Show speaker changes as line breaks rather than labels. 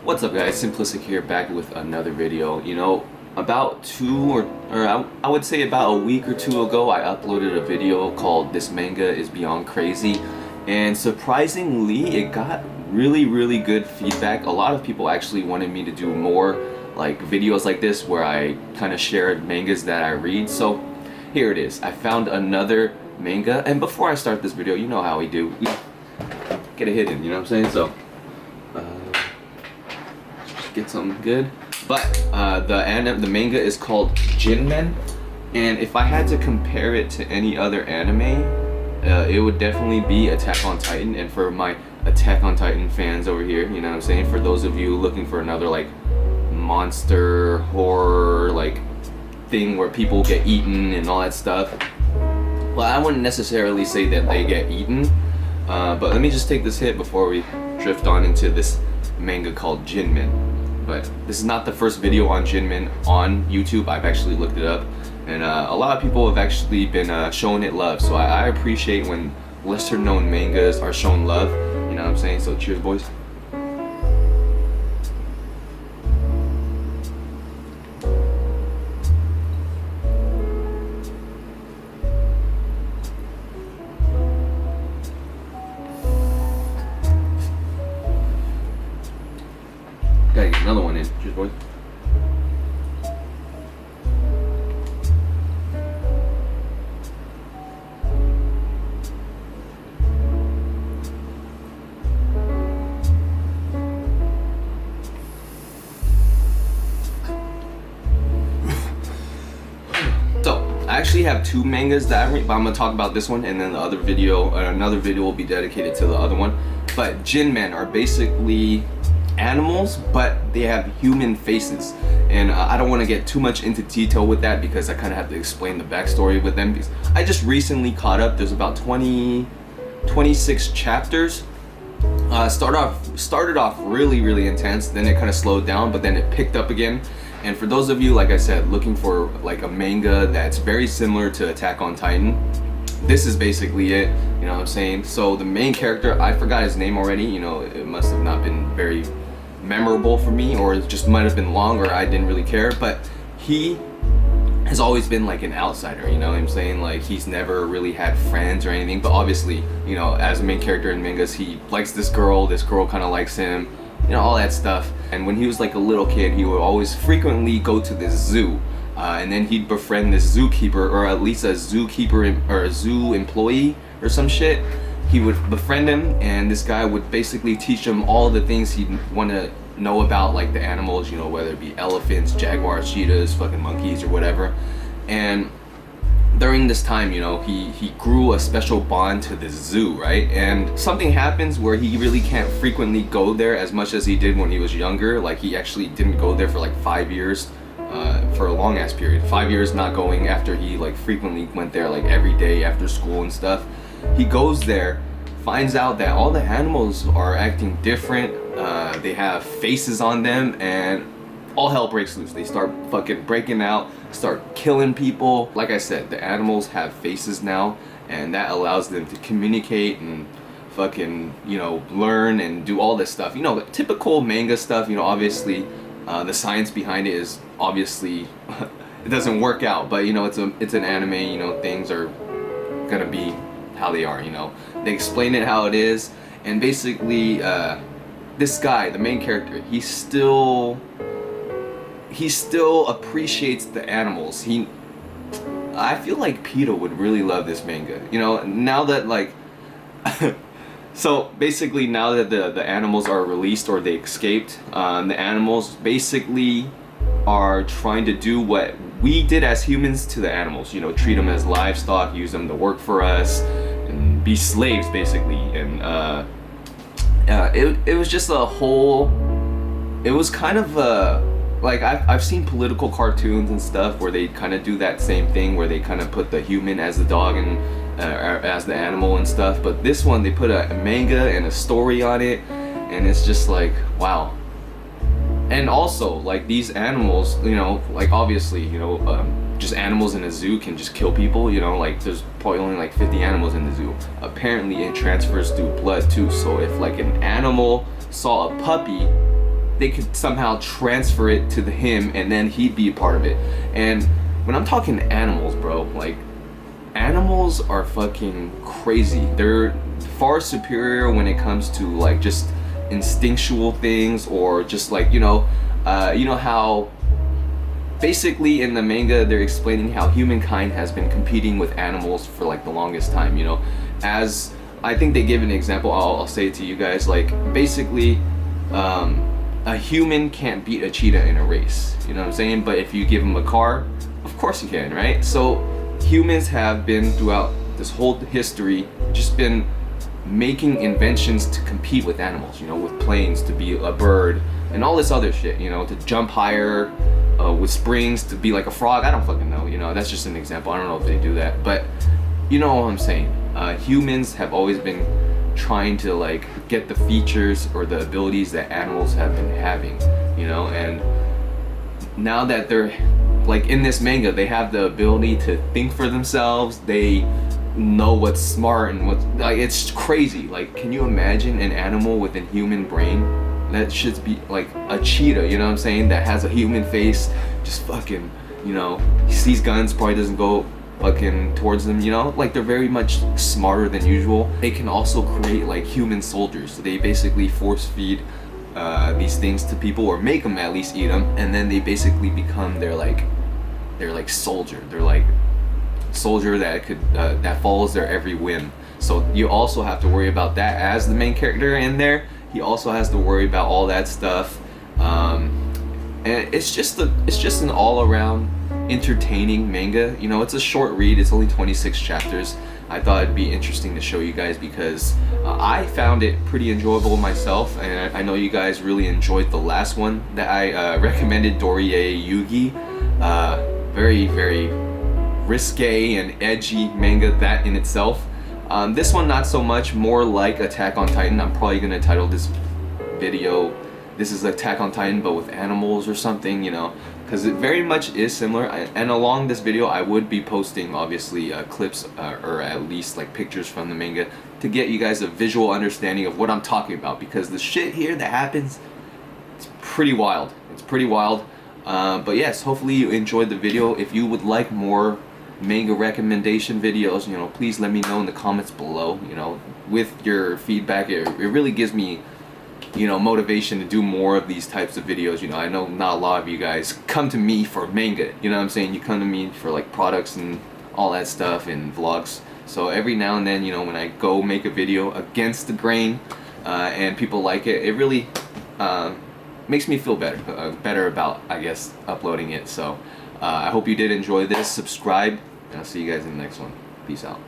What's up guys, SMPLSCK here, back with another video. About I would say about a week or two ago, I uploaded a video called "This Manga is Beyond Crazy," and surprisingly it got really good feedback. A lot of people actually wanted me to do more like videos like this where I kind of shared mangas that I read. So here it is. I found another manga, and before I start this video, you know how we do, we get a hit in, you know what I'm saying? So get something good. But the manga is called Jinmen, and if I had to compare it to any other anime, it would definitely be Attack on Titan. And for my Attack on Titan fans over here, you know what I'm saying, for those of you looking for another like monster horror like thing where people get eaten and all that stuff, well, I wouldn't necessarily say that they get eaten, but let me just take this hit before we drift on into this manga called Jinmen. But this is not the first video on Jinmen on YouTube. I've actually looked it up, and a lot of people have actually been showing it love. So I appreciate when lesser known mangas are shown love, you know what I'm saying? So cheers, boys. Gotta get another one in. Cheers, boys. So, I actually have two mangas that I read, but I'm gonna talk about this one, and then the other video, another video will be dedicated to the other one. But Jinmen are basically animals, but they have human faces, and I don't want to get too much into detail with that because I kind of have to explain the backstory with them, because I just recently caught up. There's about 26 chapters. Started off really intense, then it kind of slowed down, but then it picked up again. And for those of you, like I said, looking for like a manga that's very similar to Attack on Titan, this is basically it, you know what I'm saying? So the main character, I forgot his name already, you know, it must have not been very memorable for me, or it just might have been long, or I didn't really care, but he has always been like an outsider, you know what I'm saying? Like, he's never really had friends or anything, but obviously, you know, as a main character in mangas, he likes this girl kind of likes him, you know, all that stuff. And when he was like a little kid, he would always frequently go to this zoo, and then he'd befriend this zookeeper, or at least a zookeeper or a zoo employee or some shit. He would befriend him, and this guy would basically teach him all the things he'd want to know about, like the animals, you know, whether it be elephants, jaguars, cheetahs, fucking monkeys, or whatever. And during this time, you know, he grew a special bond to this zoo, right? And something happens where he really can't frequently go there as much as he did when he was younger. Like, he actually didn't go there for like 5 years, for a long ass period. 5 years not going after he like frequently went there like every day after school and stuff. He goes there, finds out that all the animals are acting different, they have faces on them, and all hell breaks loose. They start fucking breaking out, start killing people. Like I said, the animals have faces now, and that allows them to communicate and fucking, you know, learn and do all this stuff. You know, typical manga stuff, you know, obviously the science behind it is obviously it doesn't work out, but you know, it's an anime, you know, things are gonna be how they are, you know. They explain it how it is, and basically this guy, the main character, he still appreciates the animals. I feel like PETA would really love this manga, you know, now that like so basically now that the animals are released, or they escaped, the animals basically are trying to do what we did as humans to the animals, you know, treat them as livestock, use them to work for us, and be slaves basically. And it was just a whole, it was kind of like I've seen political cartoons and stuff where they kind of do that same thing, where they kind of put the human as the dog and as the animal and stuff. But this one, they put a manga and a story on it, and it's just like, wow. And also, like, these animals, you know, like, obviously, you know, just animals in a zoo can just kill people, you know, like, there's probably only like 50 animals in the zoo. Apparently it transfers through blood too, so if like an animal saw a puppy they could somehow transfer it to him, and then he'd be a part of it. And when I'm talking animals, bro, like, animals are fucking crazy. They're far superior when it comes to like just instinctual things, or just like, you know how basically in the manga they're explaining how humankind has been competing with animals for like the longest time, you know. As I think they give an example, I'll say it to you guys, like basically a human can't beat a cheetah in a race, you know what I'm saying? But if you give him a car, of course you can, right? So humans have been throughout this whole history just been making inventions to compete with animals, you know, with planes to be a bird and all this other shit, you know, to jump higher, with springs to be like a frog. I don't fucking know, you know, that's just an example. I don't know if they do that, but you know what I'm saying. Humans have always been trying to like get the features or the abilities that animals have been having, you know. And now that they're like in this manga, they have the ability to think for themselves. They know what's smart and what's like, it's crazy. Like, can you imagine an animal with a human brain? That should be like a cheetah, you know what I'm saying, that has a human face, just fucking, you know, he sees guns, probably doesn't go fucking towards them, you know. Like, they're very much smarter than usual. They can also create like human soldiers. So they basically force feed these things to people, or make them at least eat them, and then they basically become their like soldier. They're like soldier that could that follows their every whim. So you also have to worry about that as the main character in there. He also has to worry about all that stuff, and it's just an all-around entertaining manga. You know, it's a short read. It's only 26 chapters. I thought it'd be interesting to show you guys because I found it pretty enjoyable myself, and I know you guys really enjoyed the last one that I recommended, Dorie Yugi. Very, very risque and edgy manga that in itself. This one not so much, more like Attack on Titan. I'm probably gonna title this video, this is Attack on Titan but with animals or something, you know, because it very much is similar. And along this video I would be posting obviously clips or at least like pictures from the manga to get you guys a visual understanding of what I'm talking about, because the shit here that happens, it's pretty wild. It's pretty wild. But yes, hopefully you enjoyed the video. If you would like more manga recommendation videos, you know, please let me know in the comments below. You know, with your feedback, it really gives me, you know, motivation to do more of these types of videos. You know, I know not a lot of you guys come to me for manga, you know what I'm saying? You come to me for like products and all that stuff and vlogs. So every now and then, you know, when I go make a video against the grain and people like it, it really makes me feel better about, I guess, uploading it. So I hope you did enjoy this. Subscribe, and I'll see you guys in the next one. Peace out.